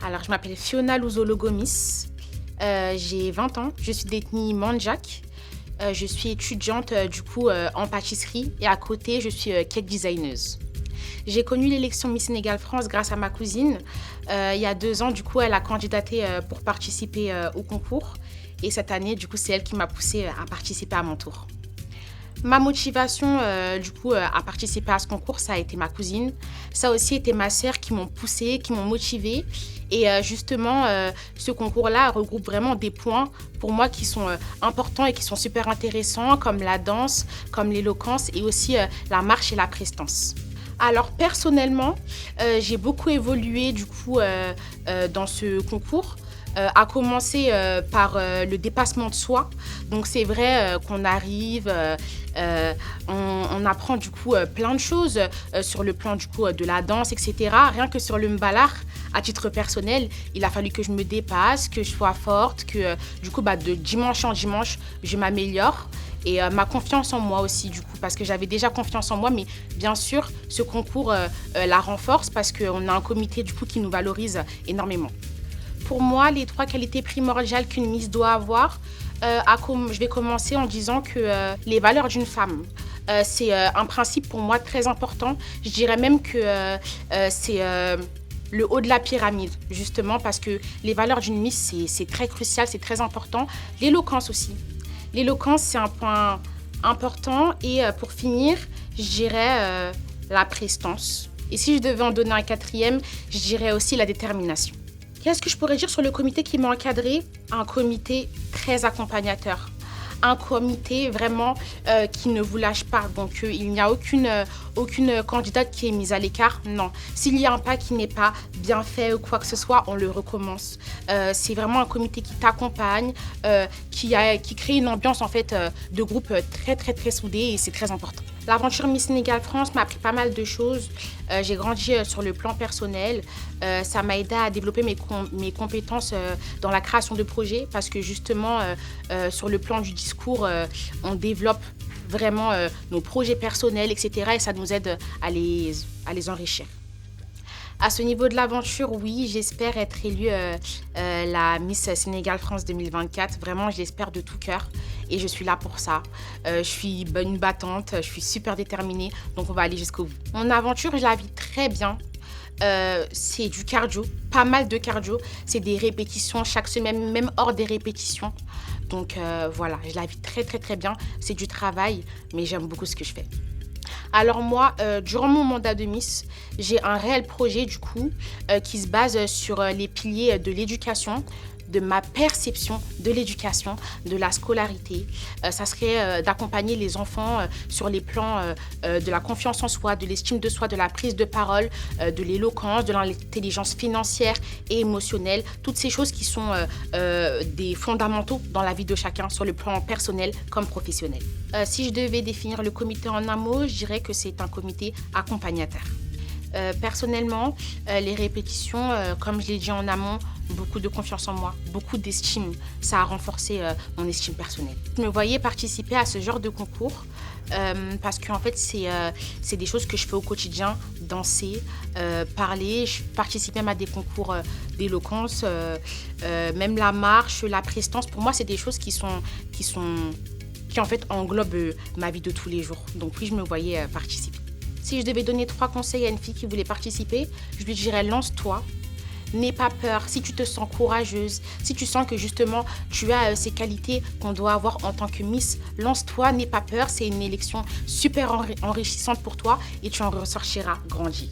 Alors, je m'appelle Fiona Luzolo-Gomis. J'ai 20 ans. Je suis d'ethnie Mandjak. Je suis étudiante en pâtisserie et à côté, je suis cake designer. J'ai connu l'élection Miss Sénégal France grâce à ma cousine. Il y a 2 ans, elle a candidaté pour participer au concours. Et cette année, c'est elle qui m'a poussée à participer à mon tour. Ma motivation, à participer à ce concours, ça a été ma cousine. Ça a aussi été ma sœur qui m'ont poussée, qui m'ont motivée. Et ce concours-là regroupe vraiment des points pour moi qui sont importants et qui sont super intéressants, comme la danse, comme l'éloquence et aussi la marche et la prestance. Alors personnellement, j'ai beaucoup évolué dans ce concours. À commencer par le dépassement de soi. Donc c'est vrai qu'on arrive, on apprend plein de choses sur le plan de la danse, etc. Rien que sur le mbalar, à titre personnel, il a fallu que je me dépasse, que je sois forte, que de dimanche en dimanche, je m'améliore. Et ma confiance en moi aussi, parce que j'avais déjà confiance en moi, mais bien sûr, ce concours la renforce parce qu'on a un comité qui nous valorise énormément. Pour moi, les 3 qualités primordiales qu'une Miss doit avoir, je vais commencer en disant que les valeurs d'une femme, c'est un principe pour moi très important. Je dirais même que c'est le haut de la pyramide, justement, parce que les valeurs d'une Miss, c'est très crucial, c'est très important. L'éloquence aussi. L'éloquence, c'est un point important. Et pour finir, je dirais la prestance. Et si je devais en donner un 4e, je dirais aussi la détermination. Qu'est-ce que je pourrais dire sur le comité qui m'a encadrée ? Un comité très accompagnateur. Un comité vraiment qui ne vous lâche pas. Donc, il n'y a aucune candidate qui est mise à l'écart. Non. S'il y a un pas qui n'est pas bien fait ou quoi que ce soit, on le recommence. C'est vraiment un comité qui t'accompagne, qui crée une ambiance de groupe très, très, très soudée et c'est très important. L'aventure Miss Sénégal France m'a appris pas mal de choses. J'ai grandi sur le plan personnel. Ça m'a aidé à développer mes compétences dans la création de projets parce que justement, sur le plan du discours, on développe vraiment nos projets personnels, etc. Et ça nous aide à les enrichir. À ce niveau de l'aventure, oui, j'espère être élue la Miss Sénégal France 2024. Vraiment, je l'espère de tout cœur et je suis là pour ça. Je suis une battante, je suis super déterminée, donc on va aller jusqu'au bout. Mon aventure, je la vis très bien. C'est du cardio, pas mal de cardio. C'est des répétitions chaque semaine, même hors des répétitions. Donc voilà, je la vis très, très, très bien. C'est du travail, mais j'aime beaucoup ce que je fais. Alors moi, durant mon mandat de Miss, j'ai un réel projet qui se base sur les piliers de l'éducation, de ma perception de l'éducation, de la scolarité. Ça serait d'accompagner les enfants sur les plans de la confiance en soi, de l'estime de soi, de la prise de parole, de l'éloquence, de l'intelligence financière et émotionnelle. Toutes ces choses qui sont des fondamentaux dans la vie de chacun, sur le plan personnel comme professionnel. Si je devais définir le comité en un mot, je dirais que c'est un comité accompagnateur. Personnellement, les répétitions, comme je l'ai dit en amont, beaucoup de confiance en moi, beaucoup d'estime. Ça a renforcé mon estime personnelle. Je me voyais participer à ce genre de concours parce qu'en fait, c'est des choses que je fais au quotidien, danser, parler. Je participe même à des concours d'éloquence, même la marche, la prestance. Pour moi, c'est des choses qui en fait englobent ma vie de tous les jours. Donc oui, je me voyais participer. Si je devais donner 3 conseils à une fille qui voulait participer, je lui dirais lance-toi, n'aie pas peur. Si tu te sens courageuse, si tu sens que justement tu as ces qualités qu'on doit avoir en tant que Miss, lance-toi, n'aie pas peur. C'est une élection super enrichissante pour toi et tu en ressortiras grandi.